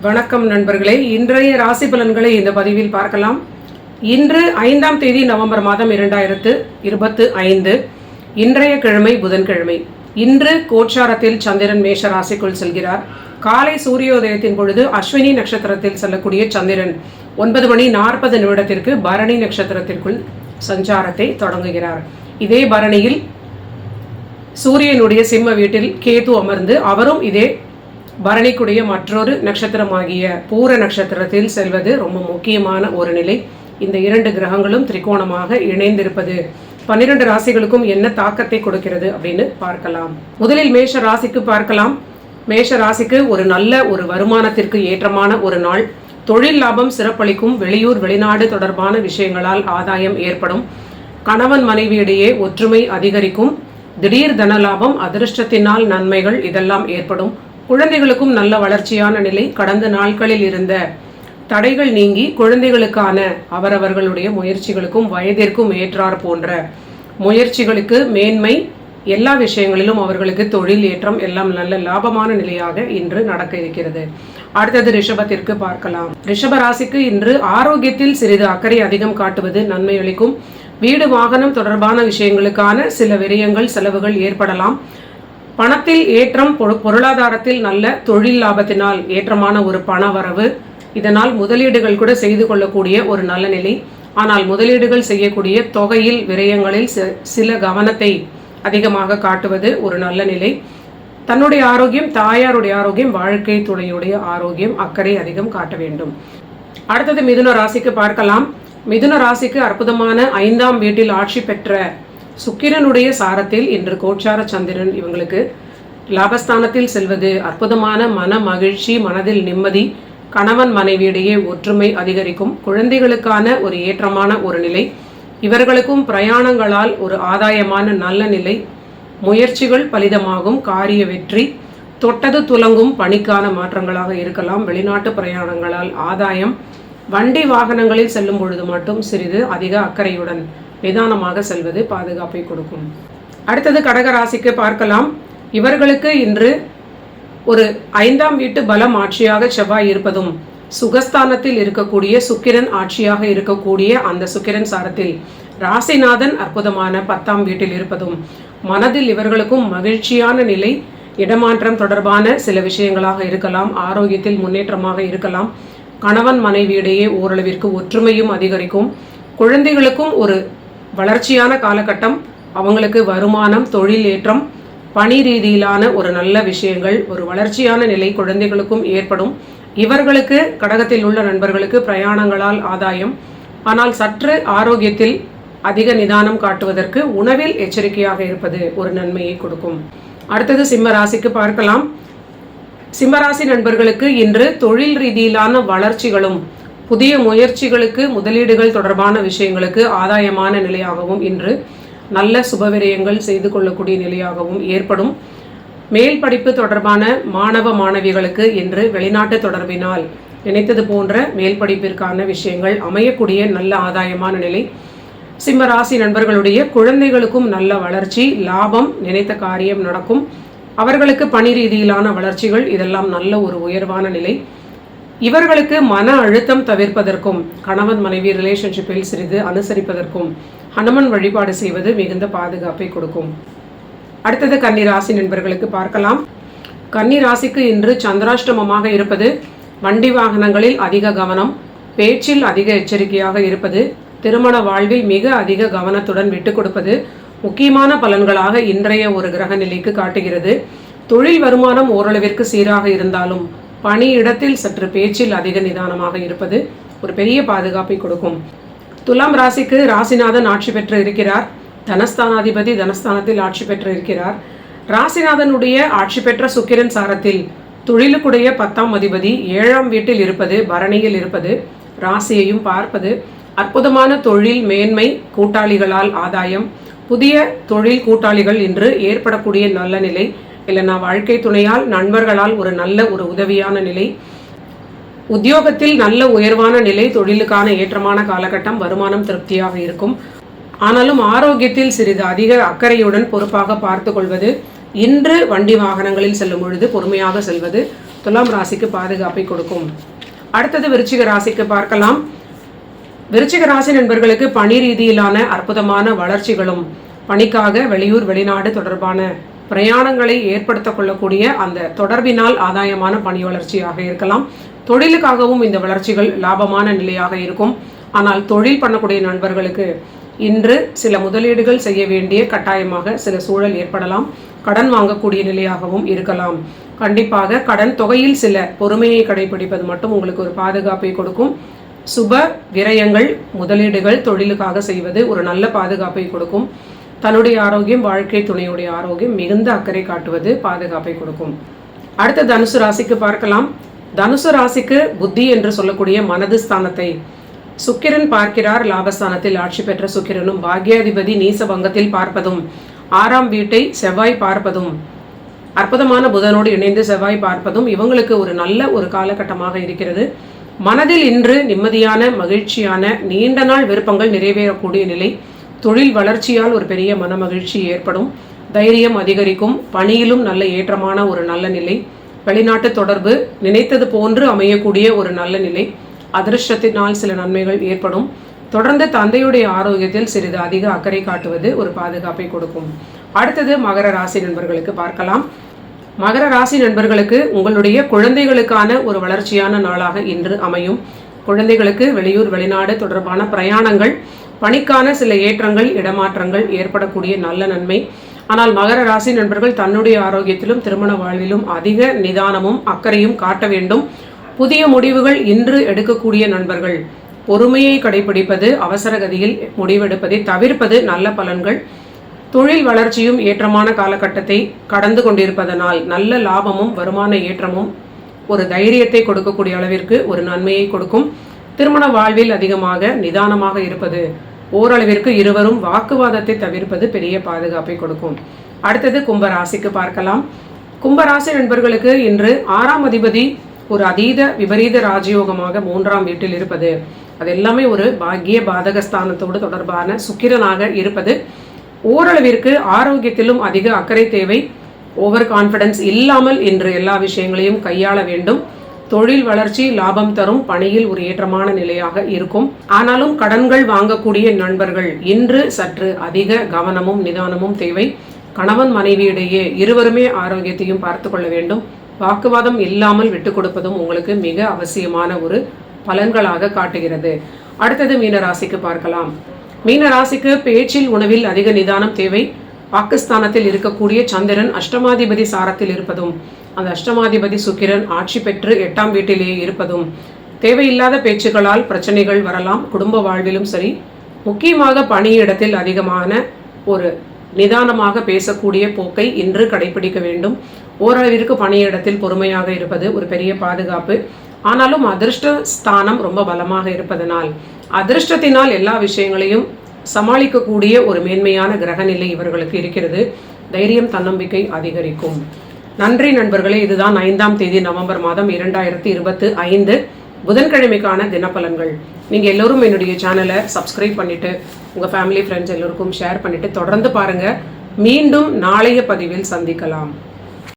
வணக்கம் நண்பர்களே, இன்றைய ராசி பலன்களை இந்த பதிவில் பார்க்கலாம். இன்று 5ஆம் தேதி நவம்பர் மாதம் 2025. இன்றைய கிழமை புதன்கிழமை. இன்று கோச்சாரத்தில் சந்திரன் மேஷ ராசிக்குள் செல்கிறார். காலை சூரியோதயத்தின் பொழுது அஸ்வினி நட்சத்திரத்தில் செல்லக்கூடிய சந்திரன் 9:40 பரணி நட்சத்திரத்திற்குள் சஞ்சாரத்தை தொடங்குகிறார். இதே பரணியில் சூரியனுடைய சிம்ம வீட்டில் கேது அமர்ந்து அவரும் இதே பரணிக்குடைய மற்றொரு நட்சத்திரமாகிய பூர நட்சத்திரத்தில் செல்வது ரொம்ப முக்கியமான ஒரு நிலை. இந்த இரண்டு கிரகங்களும் திரிகோணமாக இணைந்திருப்பது 12 ராசிகளுக்கும் என்ன தாக்கத்தை கொடுக்கிறது அப்படின்னு பார்க்கலாம். முதலில் மேஷ ராசிக்கு பார்க்கலாம். மேஷ ராசிக்கு ஒரு நல்ல வருமானத்திற்கு ஏற்றமான ஒரு நாள். தொழில் லாபம் சிறப்பளிக்கும். வெளியூர் வெளிநாடு தொடர்பான விஷயங்களால் ஆதாயம் ஏற்படும். கணவன் மனைவியிடையே ஒற்றுமை அதிகரிக்கும். திடீர் தன லாபம், அதிர்ஷ்டத்தினால் நன்மைகள் இதெல்லாம் ஏற்படும். குழந்தைகளுக்கும் நல்ல வளர்ச்சியான நிலை. கடந்த நாட்களில் இருந்த தடைகள் நீங்கி குழந்தைகளுக்கான அவரவர்களுடைய முயற்சிகளுக்கும் வயதிற்கும் ஏற்றார் போன்ற முயற்சிகளுக்கு மேன்மை. எல்லா விஷயங்களிலும் அவர்களுக்கு தொழில் ஏற்றம் எல்லாம் நல்ல லாபமான நிலையாக இன்று நடக்க இருக்கிறது. அடுத்தது ரிஷபத்திற்கு பார்க்கலாம். ரிஷப ராசிக்கு இன்று ஆரோக்கியத்தில் சிறிது அக்கறை அதிகம் காட்டுவது நன்மை அளிக்கும். வீடு வாகனம் தொடர்பான விஷயங்களுக்கான சில விரயங்கள் செலவுகள் ஏற்படலாம். பணத்தில் ஏற்றம், பொருளாதாரத்தில் நல்ல தொழில் லாபத்தினால் ஏற்றமான ஒரு பண வரவு. இதனால் முதலீடுகள் கூட செய்து கொள்ளக்கூடிய ஒரு நல்ல நிலை. ஆனால் முதலீடுகள் செய்யக்கூடிய தொகையில் விரயங்களில் சில கவனத்தை அதிகமாக காட்டுவது ஒரு நல்ல நிலை. தன்னுடைய ஆரோக்கியம், தாயாருடைய ஆரோக்கியம், வாழ்க்கை துணையுடைய ஆரோக்கியம் அக்கறை அதிகம் காட்ட வேண்டும். அடுத்தது மிதுன ராசிக்கு பார்க்கலாம். மிதுன ராசிக்கு அற்புதமான 5ஆம் வீட்டில் ஆட்சி பெற்ற சுக்கிரனுடைய சாரத்தில் இன்று கோச்சார சந்திரன் இவங்களுக்கு லாபஸ்தானத்தில் செல்வது அற்புதமான மன மகிழ்ச்சி, மனதில் நிம்மதி, கணவன் மனைவியிடையே ஒற்றுமை அதிகரிக்கும். குழந்தைகளுக்கான ஒரு ஏற்றமான ஒரு நிலை. இவர்களுக்கும் பிரயாணங்களால் ஒரு ஆதாயமான நல்ல நிலை. முயற்சிகள் பலிதமாகும். காரிய வெற்றி. தொட்டது துலங்கும் பணிக்கான மாற்றங்களாக இருக்கலாம். வெளிநாட்டு பிரயாணங்களால் ஆதாயம். வண்டி வாகனங்களில் செல்லும் பொழுது மட்டும் சிறிது அதிக அக்கறையுடன் நிதானமாக செல்வது பாதுகாப்பை கொடுக்கும். அடுத்தது கடக ராசிக்கு பார்க்கலாம். இவர்களுக்கு இன்று ஒரு 5ஆம் வீட்டு பலம் ஆட்சியாக செவ்வாய் இருப்பதும், சுகஸ்தானத்தில் இருக்கக்கூடிய சுக்கிரன் ஆட்சியாக இருக்கக்கூடிய அந்த சுக்கிரன் சாரத்தில் ராசிநாதன் அற்புதமான 10ஆம் வீட்டில் இருப்பதும் மனதில் இவர்களுக்கும் மகிழ்ச்சியான நிலை. இடமாற்றம் தொடர்பான சில விஷயங்களாக இருக்கலாம். ஆரோக்கியத்தில் முன்னேற்றமாக இருக்கலாம். கணவன் மனைவியிடையே ஓரளவிற்கு ஒற்றுமையும் அதிகரிக்கும். குழந்தைகளுக்கும் ஒரு வளர்ச்சியான காலகட்டம். அவங்களுக்கு வருமானம், தொழில் ஏற்றம், பணி ரீதியிலான ஒரு நல்ல விஷயங்கள், ஒரு வளர்ச்சியான நிலை குழந்தைகளுக்கும் ஏற்படும். இவர்களுக்கு கடகத்தில் உள்ள நண்பர்களுக்கு பிரயாணங்களால் ஆதாயம். ஆனால் சற்று ஆரோக்கியத்தில் அதிக நிதானம் காட்டுவதற்கு உணவில் எச்சரிக்கையாக இருப்பது ஒரு நன்மையை கொடுக்கும். அடுத்தது சிம்ம ராசிக்கு பார்க்கலாம். சிம்மராசி நண்பர்களுக்கு இன்று தொழில் ரீதியிலான வளர்ச்சிகளும், புதிய முயற்சிகளுக்கு, முதலீடுகள் தொடர்பான விஷயங்களுக்கு ஆதாயமான நிலையாகவும் இன்று நல்ல சுபவிரயங்கள் செய்து கொள்ளக்கூடிய நிலையாகவும் ஏற்படும். மேல் படிப்பு தொடர்பான மாணவ மாணவிகளுக்கு இன்று வெளிநாட்டு தொடர்பினால் நினைத்தது போன்ற மேல் படிப்பிற்கான விஷயங்கள் அமையக்கூடிய நல்ல ஆதாயமான நிலை. சிம்ம ராசி நண்பர்களுடைய குழந்தைகளுக்கும் நல்ல வளர்ச்சி, லாபம், நினைத்த காரியம் நடக்கும். அவர்களுக்கு பணி ரீதியிலான வளர்ச்சிகள் இதெல்லாம் நல்ல ஒரு உயர்வான நிலை. இவர்களுக்கு மன அழுத்தம் தவிர்ப்பதற்கும், கணவன் மனைவி ரிலேஷன்ஷிப்பில் சிறிது அனுசரிப்பதற்கும் ஹனுமன் வழிபாடு செய்வது மிகுந்த பாதுகாப்பை கொடுக்கும். அடுத்தது கன்னி ராசி நண்பர்களுக்கு பார்க்கலாம். கன்னி ராசிக்கு இன்று சந்திராஷ்டமமாக இருப்பது, வண்டி வாகனங்களில் அதிக கவனம், பேச்சில் அதிக எச்சரிக்கையாக இருப்பது, திருமண வாழ்வில் மிக அதிக கவனத்துடன் விட்டு கொடுப்பது முக்கியமான பலன்களாக இன்றைய ஒரு கிரக நிலைக்கு காட்டுகிறது. தொழில் வருமானம் ஓரளவிற்கு சீராக இருந்தாலும் பணியிடத்தில் சற்று பேச்சில் அதிக நிதானமாக இருப்பது ஒரு பெரிய பாதுகாப்பை கொடுக்கும். துலாம் ராசிக்கு ராசிநாதன் ஆட்சி பெற்று இருக்கிறார். தனஸ்தானாதிபதி தனஸ்தானத்தில் ஆட்சி பெற்று இருக்கிறார். ராசிநாதனுடைய ஆட்சி பெற்ற சுக்கிரன் சாரத்தில் தொழிலுக்குடைய 10ஆம் அதிபதி 7ஆம் வீட்டில் இருப்பது, பரணியில் இருப்பது, ராசியையும் பார்ப்பது அற்புதமான தொழில் மேன்மை, கூட்டாளிகளால் ஆதாயம், புதிய தொழில் கூட்டாளிகள் இன்று ஏற்படக்கூடிய நல்ல நிலை. இல்லைனா வாழ்க்கை துணையால், நண்பர்களால் ஒரு நல்ல உதவியான நிலை. உத்தியோகத்தில் நல்ல உயர்வான நிலை, தொழிலுக்கான ஏற்றமான காலகட்டம், வருமானம் திருப்தியாக இருக்கும். ஆனாலும் ஆரோக்கியத்தில் சிறிது அதிக அக்கறையுடன் பொறுப்பாக பார்த்து கொள்வது. இன்று வண்டி வாகனங்களில் செல்லும் பொழுது பொறுமையாக செல்வது, துலாம் ராசிக்கு பாதுகாப்பை கொடுக்கும். அடுத்தது விருச்சிக ராசிக்கு பார்க்கலாம். விருச்சிக ராசி நண்பர்களுக்கு பணி ரீதியிலான அற்புதமான வளர்ச்சிகளும், பணிக்காக வெளியூர் வெளிநாடு தொடர்பான பிரயாணங்களை ஏற்படுத்த கொள்ளக்கூடிய அந்த தொடர்பினால் ஆதாயமான பணி வளர்ச்சியாக இருக்கலாம். தொழிலுக்காகவும் இந்த வளர்ச்சிகள் லாபமான நிலையாக இருக்கும். ஆனால் தொழில் பண்ணக்கூடிய நண்பர்களுக்கு இன்று சில முதலீடுகள் செய்ய வேண்டிய கட்டாயமாக சில சூழல் ஏற்படலாம். கடன் வாங்கக்கூடிய நிலையாகவும் இருக்கலாம். கண்டிப்பாக கடன் தொகையில் சில பொறுமையை கடைபிடிப்பது மட்டும் உங்களுக்கு ஒரு பாதுகாப்பை கொடுக்கும். சுப விரயங்கள், முதலீடுகள் தொழிலுக்காக செய்வது ஒரு நல்ல பாதுகாப்பை கொடுக்கும். தன்னுடைய ஆரோக்கியம், வாழ்க்கை துணையுடைய ஆரோக்கியம் மிகுந்த அக்கறை காட்டுவது பாதுகாப்பை கொடுக்கும். அடுத்த தனுசு ராசிக்கு பார்க்கலாம். தனுசு ராசிக்கு புத்தி என்று சொல்லக்கூடிய மனது ஸ்தானத்தை சுக்கிரன் பார்க்கிறார். லாபஸ்தானத்தில் ஆட்சி பெற்ற சுக்கிரனும் பாக்யாதிபதி நீசபங்கத்தில் பார்ப்பதும், 6ஆம் வீட்டை செவ்வாய் பார்ப்பதும், அற்புதமான புதனோடு இணைந்து செவ்வாய் பார்ப்பதும் இவங்களுக்கு ஒரு நல்ல ஒரு காலகட்டமாக இருக்கிறது. மனதில் இன்று நிம்மதியான, மகிழ்ச்சியான, நீண்ட நாள் விருப்பங்கள் நிறைவேறக்கூடிய நிலை. தொழில் வளர்ச்சியால் ஒரு பெரிய மன மகிழ்ச்சி ஏற்படும். தைரியம் அதிகரிக்கும். பணியிலும் நல்ல ஏற்றமான ஒரு நல்ல நிலை. வெளிநாட்டு தொடர்பு நினைத்தது போன்று அமையக்கூடிய ஒரு நல்ல நிலை. அதிர்ஷ்டத்தினால் சில நன்மைகள் ஏற்படும். தொடர்ந்து தந்தையுடைய ஆரோக்கியத்தில் சிறிது அதிக அக்கறை காட்டுவது ஒரு பாதுகாப்பை கொடுக்கும். அடுத்தது மகர ராசி நண்பர்களுக்கு பார்க்கலாம். மகர ராசி நண்பர்களுக்கு உங்களுடைய குழந்தைகளுக்கான ஒரு வளர்ச்சியான நாளாக இன்று அமையும். குழந்தைகளுக்கு வெளியூர் வெளிநாடு தொடர்பான பிரயாணங்கள், பணிக்கான சில ஏற்றங்கள், இடமாற்றங்கள் ஏற்படக்கூடிய நல்ல நன்மை. ஆனால் மகர ராசி நண்பர்கள் தன்னுடைய ஆரோக்கியத்திலும் திருமண வாழ்விலும் அதிக நிதானமும் அக்கறையும் காட்ட வேண்டும். புதிய முடிவுகள் இன்று எடுக்கக்கூடிய நண்பர்கள் பொறுமையை கடைபிடிப்பது, அவசரகதியில் முடிவெடுப்பதை தவிர்ப்பது நல்ல பலன்கள். தொழில் வளர்ச்சியும் ஏற்றமான காலகட்டத்தை கடந்து கொண்டிருப்பதனால் நல்ல லாபமும் வருமான ஏற்றமும் ஒரு தைரியத்தை கொடுக்கக்கூடிய அளவிற்கு ஒரு நன்மையை கொடுக்கும். திருமண வாழ்வில் அதிகமாக நிதானமாக இருப்பது, ஓரளவிற்கு இருவரும் வாக்குவாதத்தை தவிர்ப்பது பெரிய பாதுகாப்பை கொடுக்கும். அடுத்தது கும்பராசிக்கு பார்க்கலாம். கும்பராசி நண்பர்களுக்கு இன்று 6ஆம் அதிபதி ஒரு அதீத விபரீத ராஜயோகமாக 3ஆம் வீட்டில் இருப்பது, அது எல்லாமே ஒரு பாக்கிய பாதகஸ்தானத்தோடு தொடர்பான சுக்கிரனாக இருப்பது. ஓரளவிற்கு ஆரோக்கியத்திலும் அதிக அக்கறை தேவை. ஓவர் கான்ஃபிடன்ஸ் இல்லாமல் இன்று எல்லா விஷயங்களையும் கையாள வேண்டும். தொழில் வளர்ச்சி லாபம் தரும். பணியில் ஒரு ஏற்றமான நிலையாக இருக்கும். ஆனாலும் கடன்கள் வாங்கக்கூடிய நண்பர்கள் இன்று சற்று அதிக கவனமும் நிதானமும் தேவை. கணவன் மனைவியிடையே இருவருமே ஆரோக்கியத்தையும் பார்த்து கொள்ள வேண்டும். வாக்குவாதம் இல்லாமல் விட்டு கொடுப்பதும் உங்களுக்கு மிக அவசியமான ஒரு பலன்களாக காட்டுகிறது. அடுத்தது மீனராசிக்கு பார்க்கலாம். மீனராசிக்கு பேச்சில், உணவில் அதிக நிதானம் தேவை. பாகிஸ்தானத்தில் இருக்கக்கூடிய சந்திரன் அஷ்டமாதிபதி சாரத்தில் இருப்பதும், அந்த அஷ்டமாதிபதி சுக்கிரன் ஆட்சி பெற்று 8ஆம் வீட்டிலேயே இருப்பதும் தேவையில்லாத பேச்சுக்களால் பிரச்சனைகள் வரலாம். குடும்ப வாழ்விலும் சரி, முக்கியமாக பணியிடத்தில் அதிகமான ஒரு நிதானமாக பேசக்கூடிய போக்கை இன்று கடைபிடிக்க வேண்டும். ஓரளவிற்கு பணியிடத்தில் பொறுமையாக இருப்பது ஒரு பெரிய பாதுகாப்பு. ஆனாலும் அதிர்ஷ்ட ஸ்தானம் ரொம்ப பலமாக இருப்பதனால் அதிர்ஷ்டத்தினால் எல்லா விஷயங்களையும் சமாளிக்கக்கூடிய ஒரு மேன்மையான கிரகநிலை இவர்களுக்கு இருக்கிறது. தைரியம், தன்னம்பிக்கை அதிகரிக்கும். நன்றி நண்பர்களே. இதுதான் 5ஆம் தேதி நவம்பர் மாதம் 2025 புதன்கிழமைக்கான தினப்பலன்கள். நீங்கள் எல்லோரும் என்னுடைய சேனலை சப்ஸ்கிரைப் பண்ணிவிட்டு உங்கள் ஃபேமிலி ஃப்ரெண்ட்ஸ் எல்லோருக்கும் ஷேர் பண்ணிவிட்டு தொடர்ந்து பாருங்கள். மீண்டும் நாளைய பதிவில் சந்திக்கலாம்.